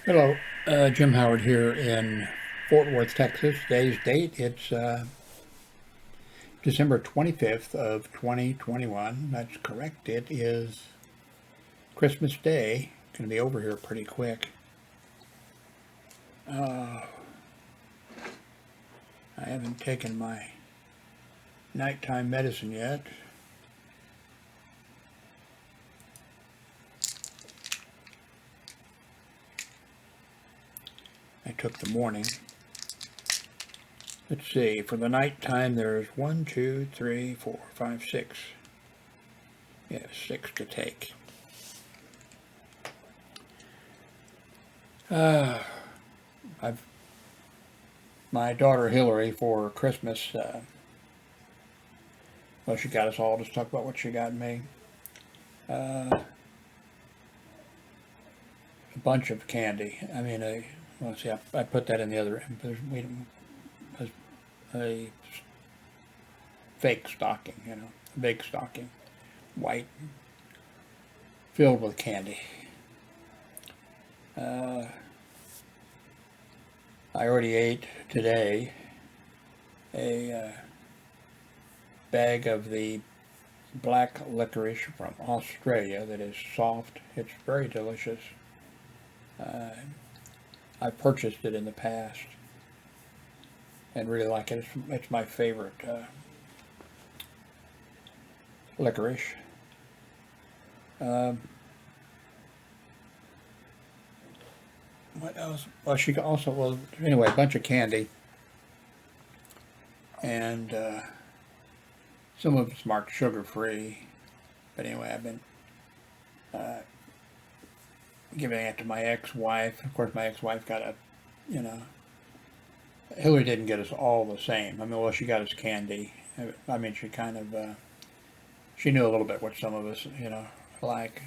Hello, Jim Howard here in Fort Worth, Texas. Today's date, it's December 25th of 2021. That's correct. It is Christmas Day. Going to be over here pretty quick. Uh, I haven't taken my nighttime medicine yet. I took the morning. Let's see, for the nighttime there's one, two, three, four, five, six. Yeah, six to take. I've my daughter Hillary for Christmas. Well, she got us all. Just talk about what she got me. Uh, a bunch of candy. I mean, let's see. I put that in the other end. A fake stocking. A big stocking, white, filled with candy. Uh, I already ate today a bag of the black licorice from Australia that is soft. It's very delicious. Uh, I've purchased it in the past and really like it. It's my favorite licorice. Um, what else? Well, she also, well, anyway, a bunch of candy, and some of it's marked sugar free. But anyway, I've been uh, giving it to my ex-wife. Of course, my ex-wife got you know, Hillary didn't get us all the same. I mean, well, she got us candy. I mean, she kind of, she knew a little bit what some of us, like.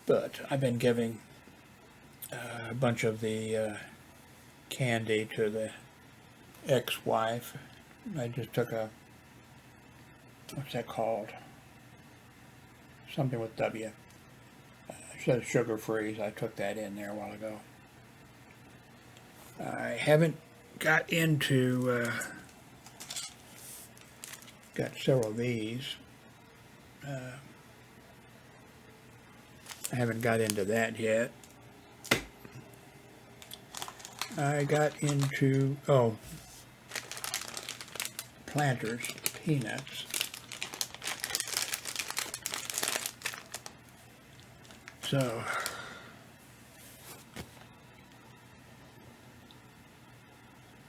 But I've been giving a bunch of the candy to the ex-wife. I just took what's that called? Something with W. It says sugar free. I took that in there a while ago. I haven't got into, got several of these. I haven't got into that yet. I got into, Planters, peanuts. So,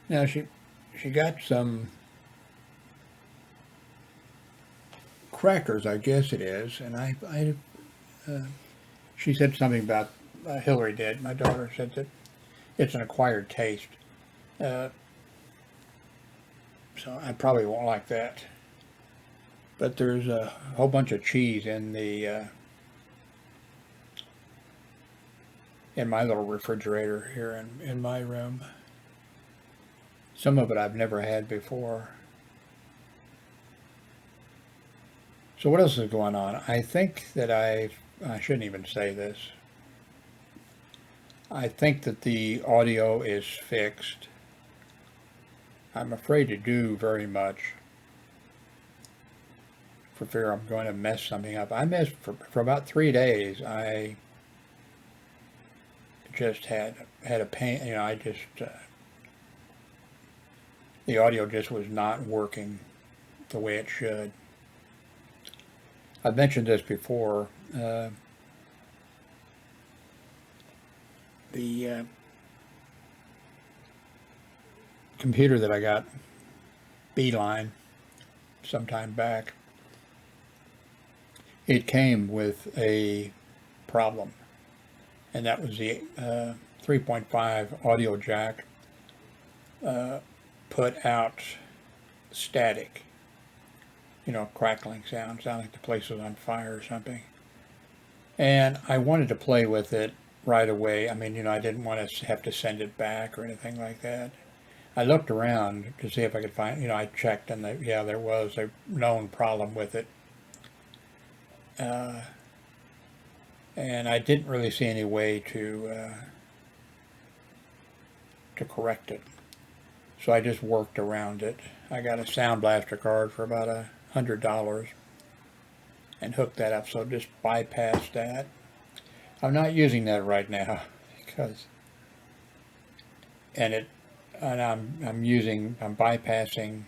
now she got some crackers, I guess it is, and she said something about, Hillary did, my daughter said that it's an acquired taste. Uh, so I probably won't like that. But there's a whole bunch of cheese in my little refrigerator here in my room. Some of it I've never had before. So what else is going on? I think that I shouldn't even say this. I think that the audio is fixed. I'm afraid to do very much for fear I'm going to mess something up. I messed for about 3 days. I just had a pain. I just the audio just was not working the way it should. I've mentioned this before. The computer that I got, Beeline, some time back, it came with a problem, and that was the 3.5 audio jack put out static, crackling sound like the place was on fire or something. And I wanted to play with it right away. I mean, I didn't want to have to send it back or anything like that. I looked around to see if I could find, I checked and there was a known problem with it. And I didn't really see any way to to correct it. So I just worked around it. I got a Sound Blaster card for about $100 and hooked that up, so just bypass that. I'm not using that right now because, and I'm bypassing,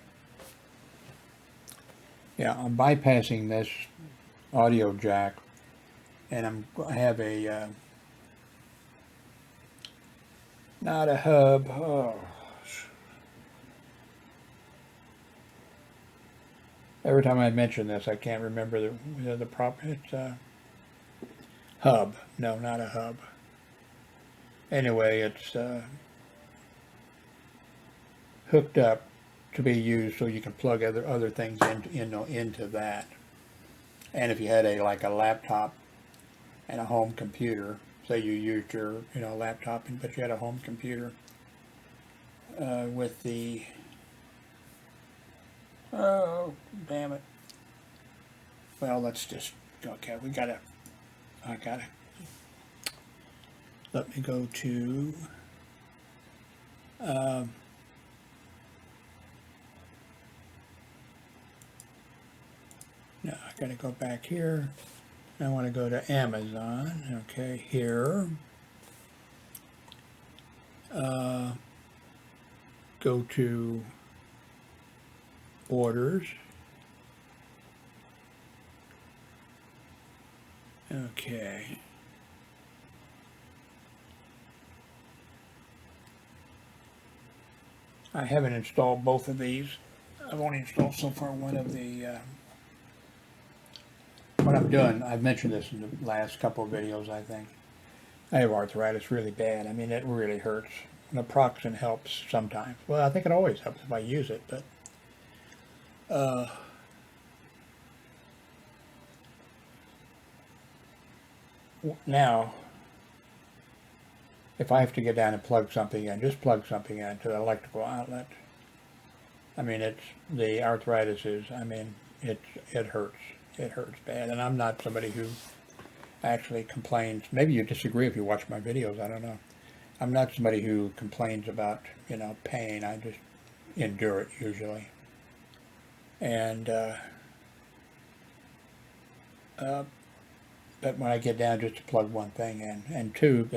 yeah, I'm bypassing this audio jack, and I have a not a hub. Oh, every time I mention this, I can't remember the proper. It's hub. No, not a hub. Anyway, it's hooked up to be used so you can plug other things into that. And if you had like a laptop and a home computer, say you used your laptop, but you had a home computer with the, oh damn it, well, let's just, okay, I gotta, let me go to no, I gotta go back here. I want to go to Amazon. Okay, here. Go to orders. Okay. I haven't installed both of these. I've only installed so far one of the, what I'm doing, I've mentioned this in the last couple of videos, I think. I have arthritis really bad. I mean, it really hurts. Naproxen helps sometimes. Well, I think it always helps if I use it, but now, if I have to get down and plug something in, just plug something into the electrical outlet. I mean, the arthritis is, I mean, it hurts. It hurts bad. And I'm not somebody who actually complains. Maybe you disagree if you watch my videos, I don't know. I'm not somebody who complains about, pain. I just endure it usually. And, but when I get down just to plug one thing in, and two,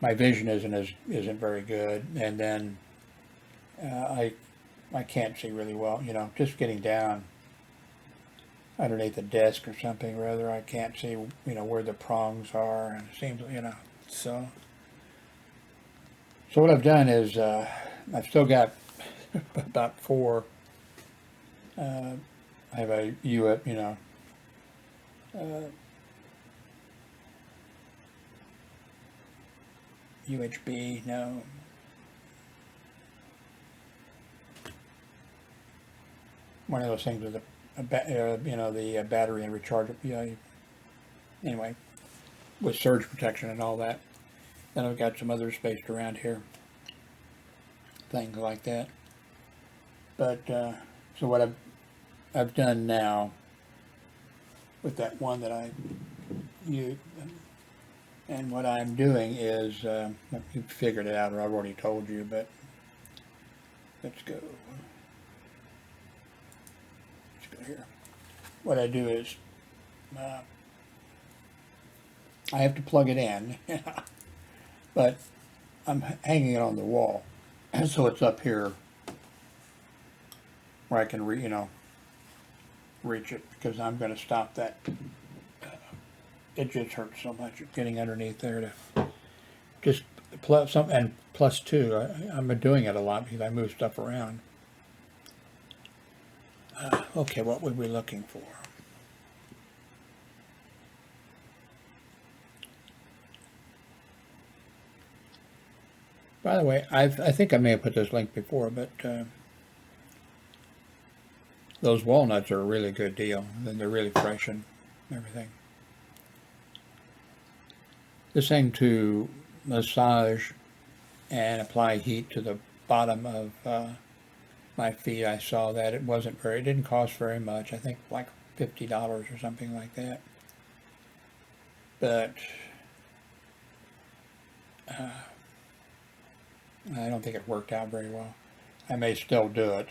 my vision isn't very good, and then I can't see really well, just getting down underneath the desk or something rather, I can't see, where the prongs are, and it seems, so what I've done is, I've still got about four, I have a UHB, no, one of those things with the battery and rechargeable, anyway, with surge protection and all that. Then I've got some other spaced around here, things like that. But so what I've done now with that one that I used, and what I'm doing is, you've figured it out, or I've already told you, but let's go here. What I do is, I have to plug it in, but I'm hanging it on the wall, so it's up here where I can reach it, because I'm going to stop that. It just hurts so much getting underneath there to just plus two. I'm doing it a lot because I move stuff around. Okay, what were we looking for? By the way, I think I may have put this link before, but those walnuts are a really good deal. And they're really fresh and everything. This thing to massage and apply heat to the bottom of my feet, I saw that it didn't cost very much. I think like $50 or something like that. But I don't think it worked out very well. I may still do it.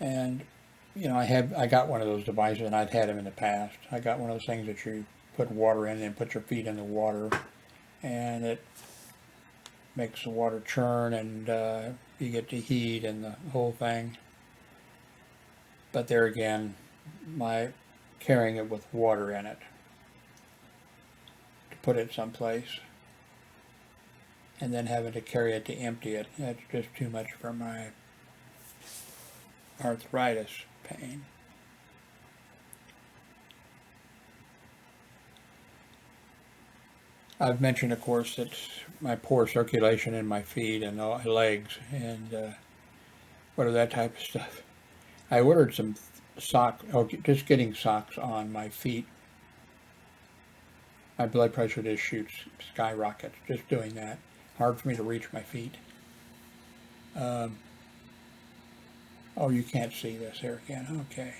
And you know, I got one of those devices, and I've had them in the past. I got one of those things that you put water in and put your feet in the water, and it makes the water churn, and you get the heat and the whole thing. But there again, my carrying it with water in it to put it someplace, and then having to carry it to empty it, that's just too much for my arthritis pain. I've mentioned, of course, that my poor circulation in my feet and legs and whatever that type of stuff. I ordered some socks, just getting socks on my feet. My blood pressure just skyrockets, just doing that. Hard for me to reach my feet. Oh, you can't see this here again. Okay.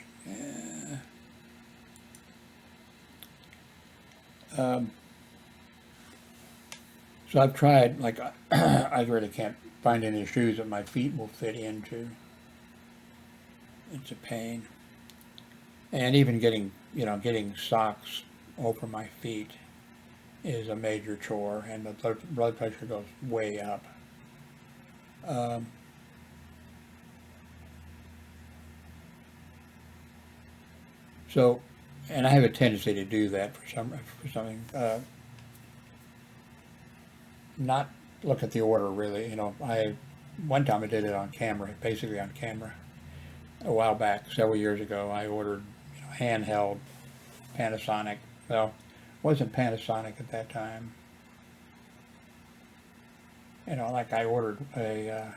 So I've tried, like, I really can't find any shoes that my feet will fit into. It's a pain. And even getting socks over my feet is a major chore, and the blood pressure goes way up. So, and I have a tendency to do that for something. Not look at the order really. One time I did it on camera, basically on camera. A while back, several years ago, I ordered handheld Panasonic. Well, it wasn't Panasonic at that time. Like I ordered a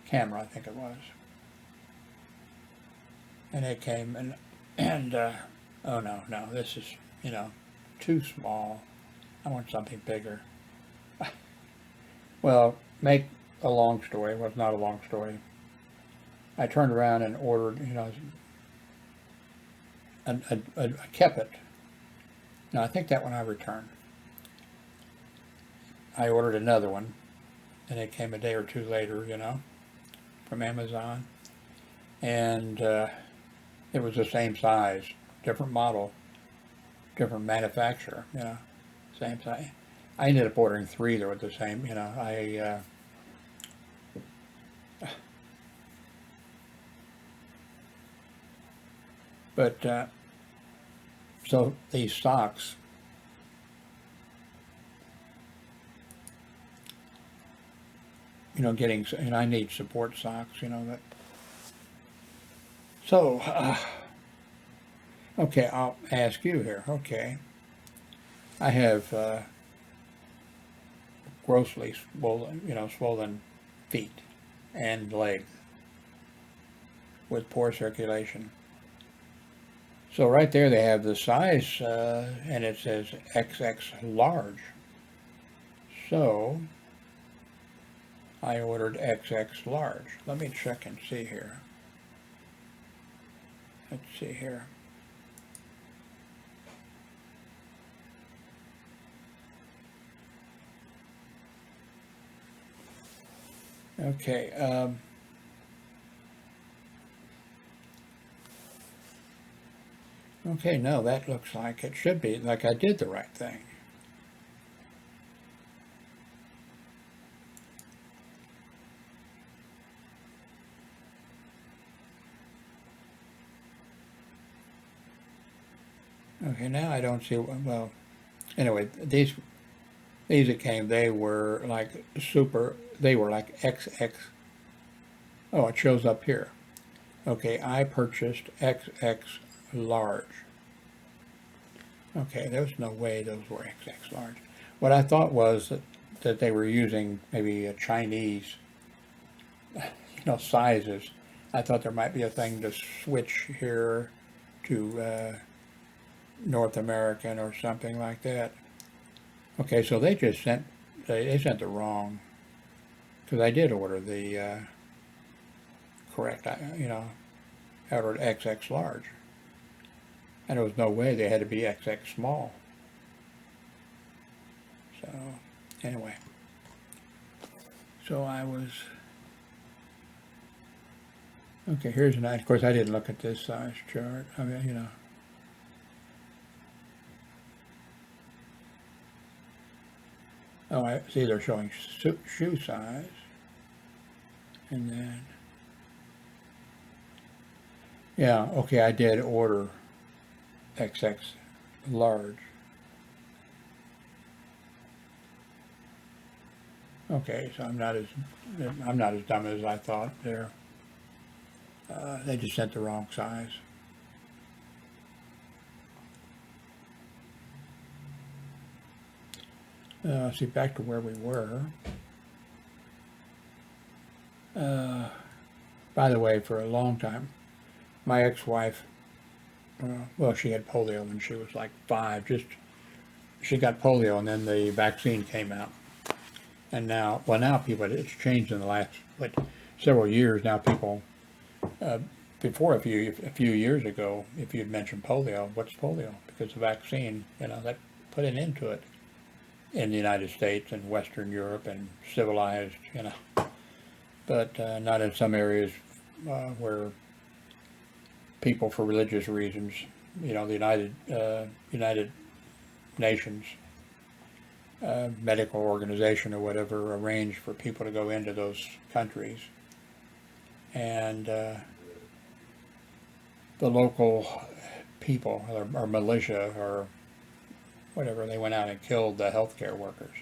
camera, I think it was, and it came and oh no, this is too small. I want something bigger. Well, make a long story. Well, it's not a long story. I turned around and ordered, I kept it. Now, I think that one I returned. I ordered another one, and it came a day or two later, from Amazon. And it was the same size, different model, different manufacturer, same size. I ended up ordering 3 that were the same, But so these socks, and I need support socks, that. So, okay, I'll ask you here. Okay, I have grossly swollen feet and legs with poor circulation. So right there they have the size, and it says XX large. So I ordered XX large. Let me check and see here. Let's see here. Okay. Okay, no, that looks like it should be, like I did the right thing. Okay, now I don't see, well, anyway, these that came, they were like XX. Oh, it shows up here. Okay, I purchased XX large. Okay, there's no way those were XX large. What I thought was that they were using maybe a Chinese, sizes. I thought there might be a thing to switch here to North American or something like that. Okay, so they just sent the wrong, because I did order the correct, I ordered XX large. And there was no way they had to be XX small. So, anyway. So I was, okay, here's an, of course I didn't look at this size chart. I mean, you know. Oh, I see they're showing shoe size. And then, yeah, okay, I did order XX large. Okay, so I'm not as dumb as I thought there. They just sent the wrong size. See, back to where we were. By the way, for a long time, my ex-wife, well, she had polio when she was like 5. She got polio, and then the vaccine came out. And now, well, now people, it's changed in the last several years. Now people, before a few years ago, if you'd mentioned polio, what's polio? Because the vaccine, that put an end to it in the United States and Western Europe and civilized, but not in some areas where people, for religious reasons, the United Nations medical organization or whatever arranged for people to go into those countries, and the local people or militia or whatever, they went out and killed the healthcare workers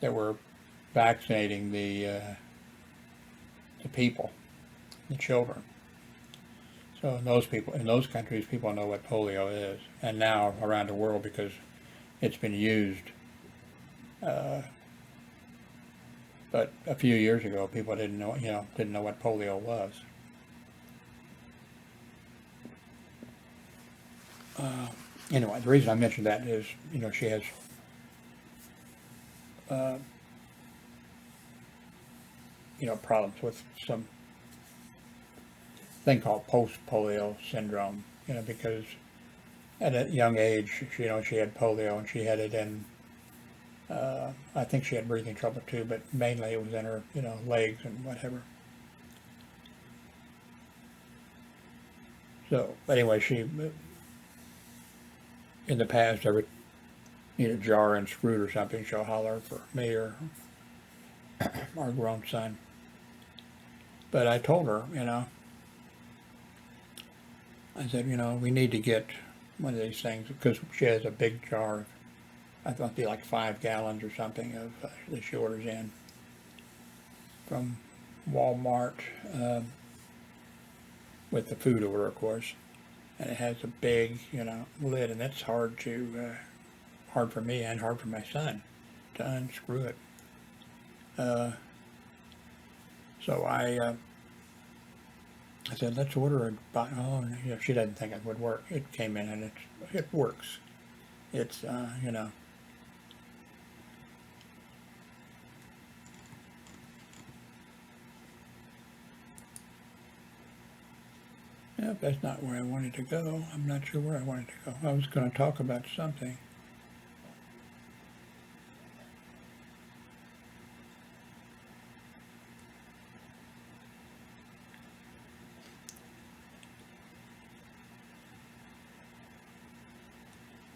that were vaccinating the people, the children. So in those countries, people know what polio is, and now around the world, because it's been used. But a few years ago, people didn't know what polio was. Anyway, the reason I mentioned that is, she has problems with some thing called post-polio syndrome, because at a young age, she had polio, and she had it in, I think she had breathing trouble too, but mainly it was in her, legs and whatever. So, anyway, she, in the past, every need a jar and screwed or something, she'll holler for me or our grown son. But I told her, I said, we need to get one of these things, because she has a big jar, I thought it'd be like 5 gallons or something of that she orders in from Walmart, with the food order, of course, and it has a big, lid, and that's hard for me and hard for my son to unscrew it. So I said, let's order a bottle. Oh, she doesn't think it would work. It came in and it works. It's, yeah, that's not where I wanted to go. I'm not sure where I wanted to go. I was going to talk about something.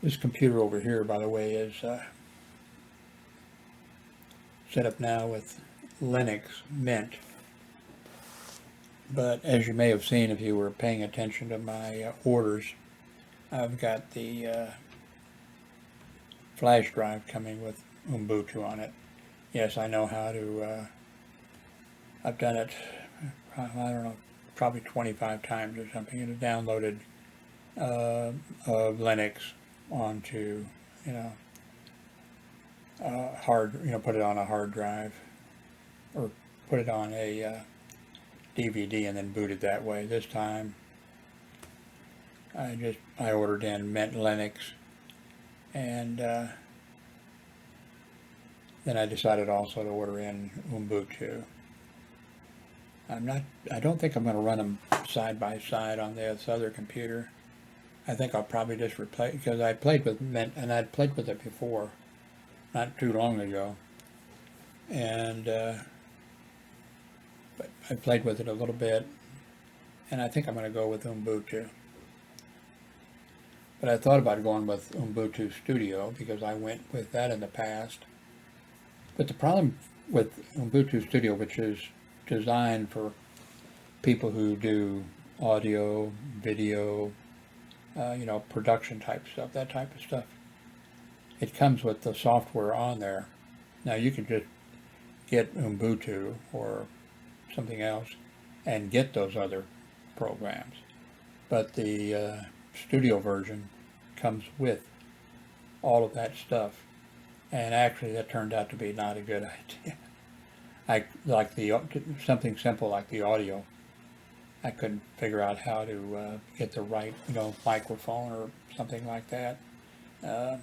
This computer over here, by the way, is set up now with Linux Mint. But as you may have seen if you were paying attention to my orders, I've got the flash drive coming with Ubuntu on it. Yes, I know how to, I've done it, I don't know, probably 25 times or something, and downloaded Linux onto, put it on a hard drive, or put it on a DVD and then boot it that way. This time I ordered in Mint Linux, and then I decided also to order in Ubuntu. I don't think I'm going to run them side by side on this other computer. I think I'll probably just replace, because I played with Mint, and I'd played with it before, not too long ago, and but I played with it a little bit, and I think I'm going to go with Ubuntu. But I thought about going with Ubuntu Studio because I went with that in the past. But the problem with Ubuntu Studio, which is designed for people who do audio, video, production type stuff, that type of stuff, it comes with the software on there. Now you can just get Ubuntu or something else and get those other programs. But the studio version comes with all of that stuff. And actually that turned out to be not a good idea. I like something simple like the audio. I couldn't figure out how to get the right, microphone or something like that. But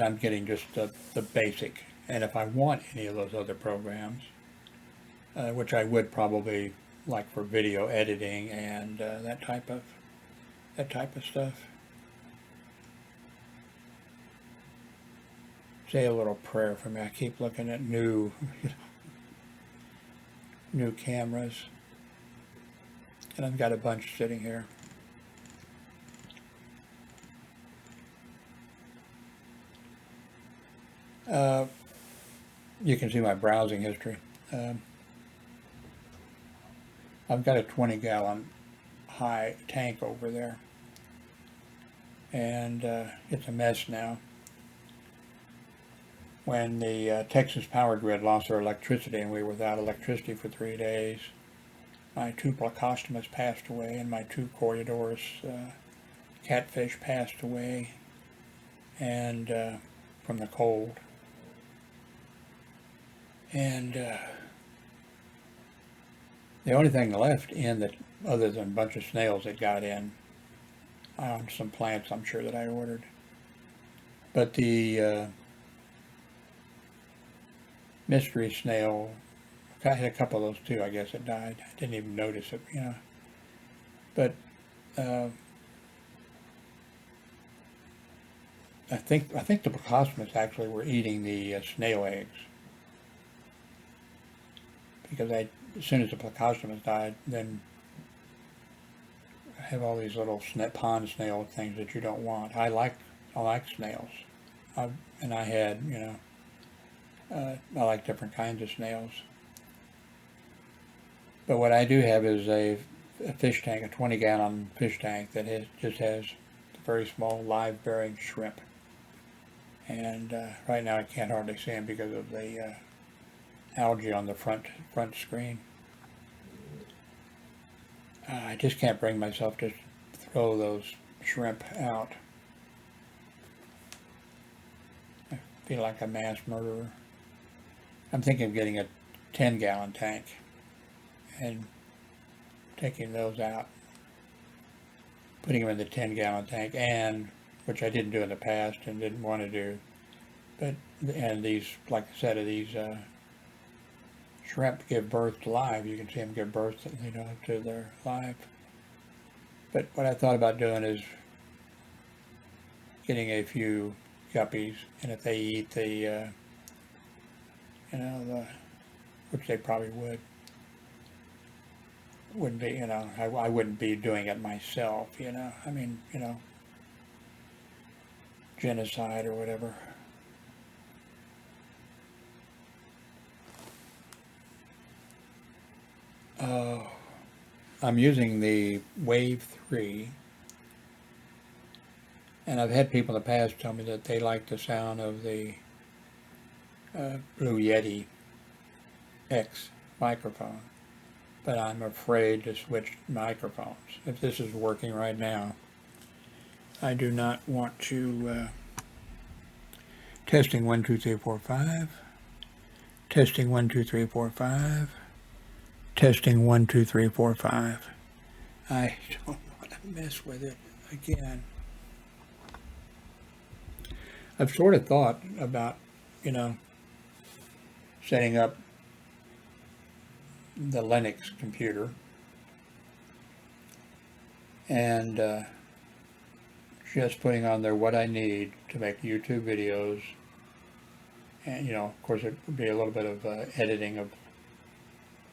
I'm getting just the basic. And if I want any of those other programs, which I would probably like for video editing and that type of stuff. Say a little prayer for me. I keep looking at new cameras, and I've got a bunch sitting here. You can see my browsing history. I've got a 20-gallon high tank over there, and it's a mess now. When the Texas power grid lost their electricity and we were without electricity for 3 days, my 2 Placostomas passed away and my 2 Corridors catfish passed away, and from the cold. And the only thing left in that, other than a bunch of snails that got in on some plants I'm sure that I ordered. But the mystery snail, I had a couple of those too, I guess it died. I didn't even notice it, But I think the Placostomas actually were eating the snail eggs. Because as soon as the Placostomas died, then I have all these little pond snail things that you don't want. I like snails. And I had, I like different kinds of snails. But what I do have is a fish tank, a 20-gallon fish tank that just has very small live bearing shrimp. And right now I can't hardly see them because of the algae on the front screen. I just can't bring myself to throw those shrimp out. I feel like a mass murderer. I'm thinking of getting a 10-gallon tank and taking those out, putting them in the 10-gallon tank, and which I didn't do in the past and didn't want to do. And these, like I said, these shrimp give birth to live. You can see them give birth, to their live. But what I thought about doing is getting a few guppies, and if they eat the, which they probably wouldn't be, I wouldn't be doing it myself, I mean, genocide or whatever. I'm using the Wave 3, and I've had people in the past tell me that they like the sound of the Blue Yeti X microphone, but I'm afraid to switch microphones. If this is working right now, I do not want to. Testing 1 2 3 4 5. Testing 1 2 3 4 5. Testing 1 2 3 4 5. I don't want to mess with it again. I've sort of thought about, setting up the Linux computer and just putting on there what I need to make YouTube videos And, of course, it would be a little bit of editing of,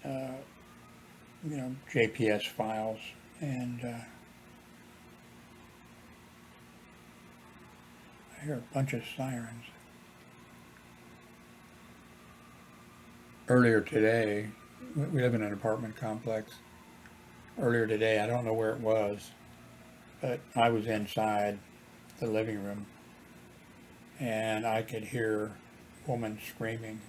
uh, JPS files. And I hear a bunch of sirens. Earlier today, we live in an apartment complex. Earlier today, I don't know where it was, but I was inside the living room and I could hear a woman screaming.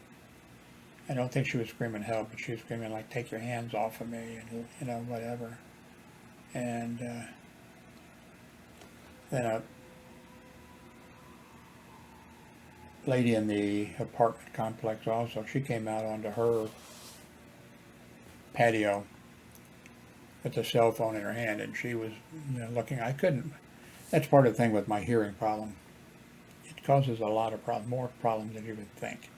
I don't think she was screaming help, but she was screaming like, "Take your hands off of me," and whatever. And then a lady in the apartment complex also, she came out onto her patio with a cell phone in her hand, and she was looking. I couldn't. That's part of the thing with my hearing problem. It causes a lot of problems, more problems than you would think,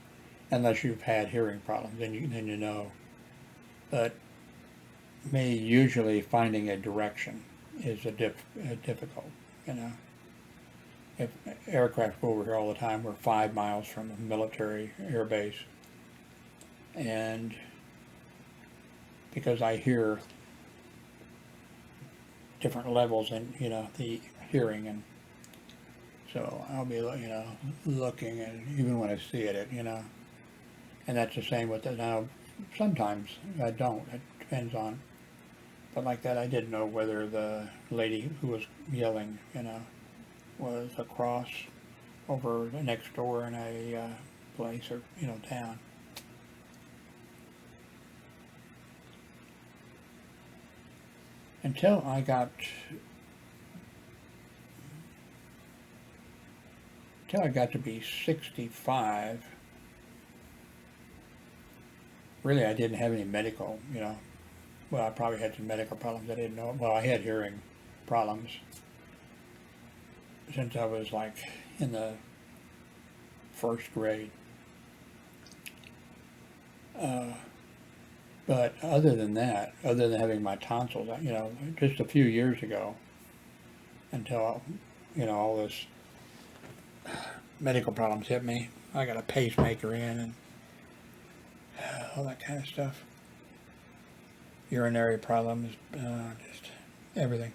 unless you've had hearing problems, then you know. But me usually finding a direction is a difficult. If aircraft go over here all the time, we're 5 miles from a military air base, and because I hear different levels in the hearing, and so I'll be looking, and even when I see it, and that's the same with it. Now sometimes I don't, it depends on, but like that I didn't know whether the lady who was yelling was across over the next door in a place, or town. Until I got to be 65, really I didn't have any medical, well, I probably had some medical problems I didn't know. Well, I had hearing problems since I was like in the first grade. But other than that, other than having my tonsils, just a few years ago, until, all this medical problems hit me, I got a pacemaker in and all that kind of stuff. Urinary problems, just everything.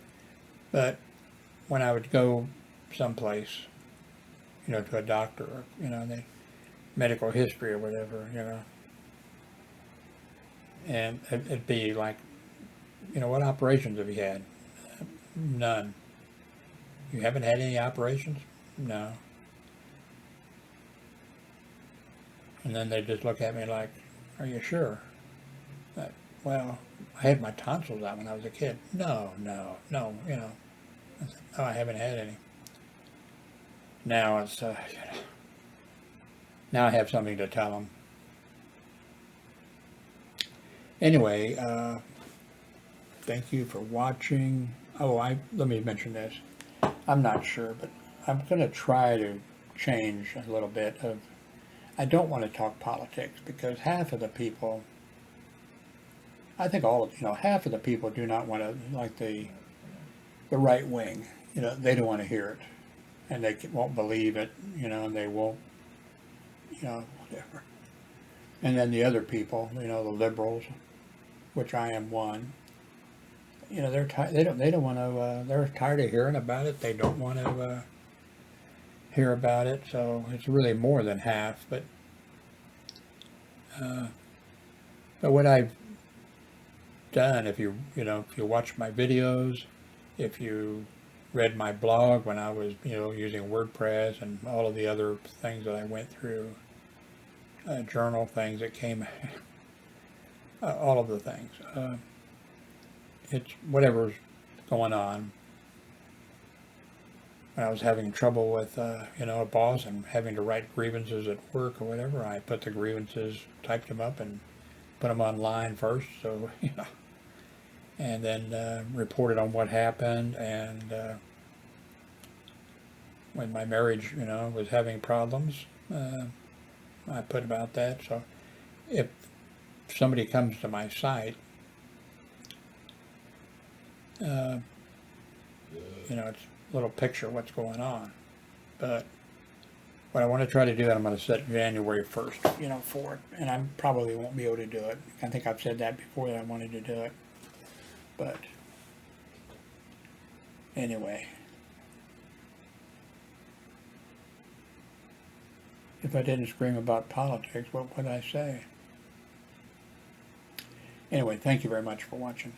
But when I would go someplace, to a doctor, or, the medical history or whatever, and it'd be like, what operations have you had? None. You haven't had any operations? No. And then they just look at me like, "Are you sure?" Like, well, I had my tonsils out when I was a kid. No, no, no, I said, no, I haven't had any. Now it's, now I have something to tell them. Anyway, thank you for watching. Oh, let me mention this. I'm not sure, but I'm going to try to change a little bit of, I don't want to talk politics, because half of the people, I think half of the people do not want to, like the right wing, they don't want to hear it, and they won't believe it, and they won't, whatever. And then the other people, the liberals, which I am one, they're tired. They don't want to. They're tired of hearing about it. They don't want to hear about it. So it's really more than half. But what I've done, if you watch my videos, if you read my blog when I was using WordPress and all of the other things that I went through, journal things that came, all of the things. It's whatever's going on. When I was having trouble with, a boss and having to write grievances at work or whatever, I put the grievances, typed them up and put them online first, so, and then reported on what happened. And when my marriage, was having problems, I put about that. So if somebody comes to my site, it's a little picture of what's going on. But what I want to try to do, I'm going to set January 1st, for it. And I probably won't be able to do it. I think I've said that before that I wanted to do it. But anyway, if I didn't scream about politics, what would I say? Anyway, thank you very much for watching.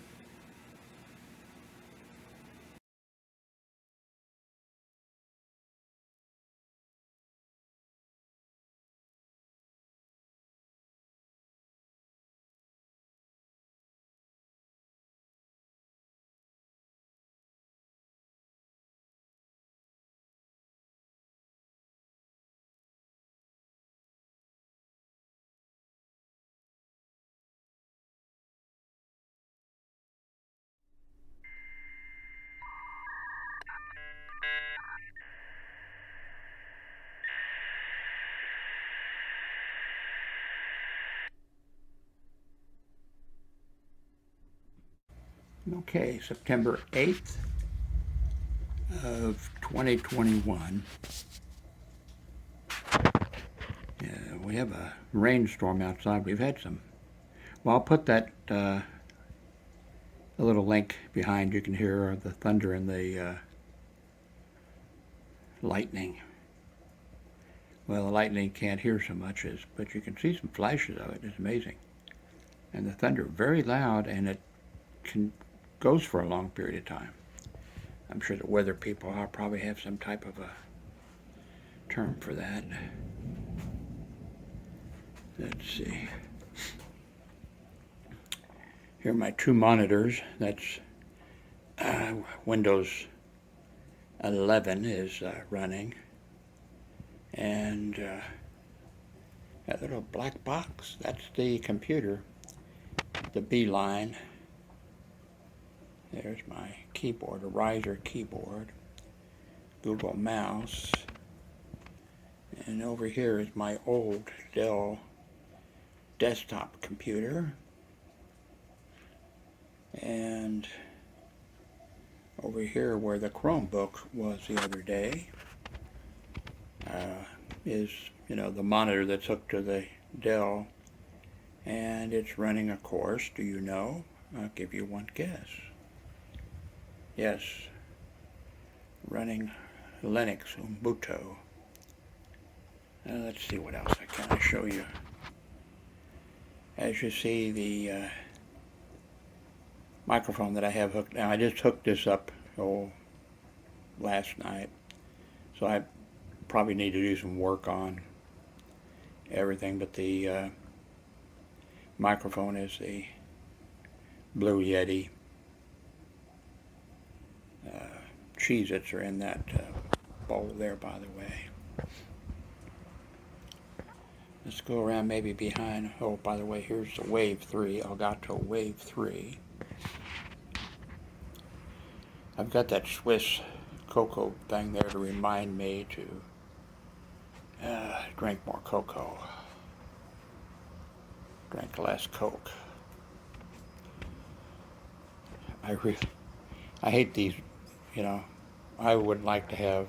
Okay, September 8th of 2021. We have a rainstorm outside. We've had some. Well, I'll put that a little link behind. You can hear the thunder and the lightning. Well, the lightning can't hear so much, but you can see some flashes of it. It's amazing. And the thunder very loud, and it goes for a long period of time. I'm sure the weather people probably have some type of a term for that. Let's see. Here are my two monitors. That's Windows 11 is running. And that little black box, that's the computer, the B line. There's my keyboard, a riser keyboard, Google mouse. And over here is my old Dell desktop computer. And over here where the Chromebook was the other day is, the monitor that's hooked to the Dell. And it's running a course, do you know? I'll give you one guess. Yes, running Linux, Ubuntu. Let's see what else I can show you. As you see, the microphone that I have hooked. Now I just hooked this up last night, so I probably need to do some work on everything. But the microphone is the Blue Yeti. Cheez-Its are in that bowl there, by the way. Let's go around maybe behind. Oh, by the way, here's the Wave 3, Elgato Wave 3. I've got that Swiss cocoa thing there to remind me to drink more cocoa. Drink less Coke. I hate these, I would like to have,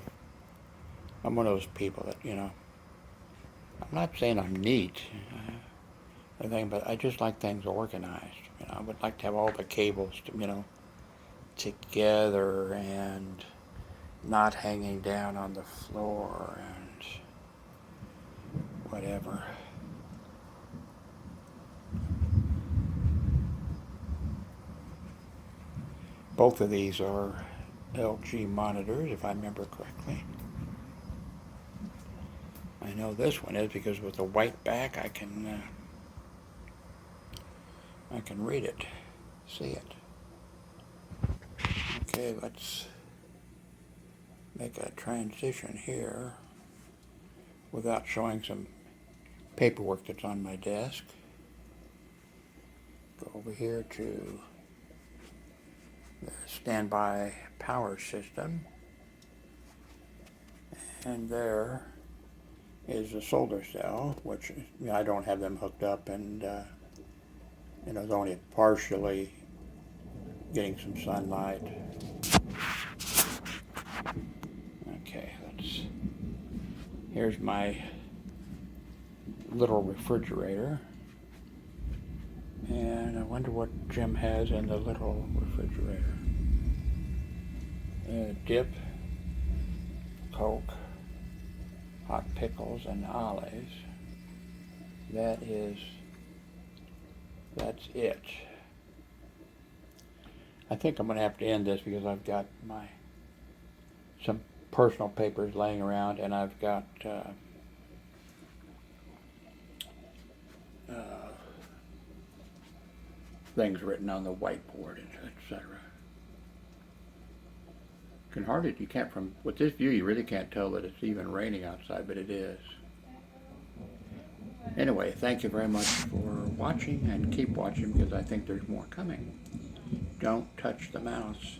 I'm one of those people that, I'm not saying I'm neat, but I just like things organized. I would like to have all the cables, together and not hanging down on the floor and whatever. Both of these are LG monitors, if I remember correctly. I know this one is because with the white back I can read it, see it. Okay, let's make a transition here without showing some paperwork that's on my desk. Go over here to the standby power system, and there is a solar cell, which I don't have them hooked up, and it's only partially getting some sunlight. Okay, Here's my little refrigerator. And I wonder what Jim has in the little refrigerator. Dip, Coke, hot pickles, and olives. That's it. I think I'm going to have to end this because I've got some personal papers laying around, and I've got things written on the whiteboard, etc. You can't, with this view, you really can't tell that it's even raining outside, but it is. Anyway, thank you very much for watching, and keep watching because I think there's more coming. Don't touch the mouse.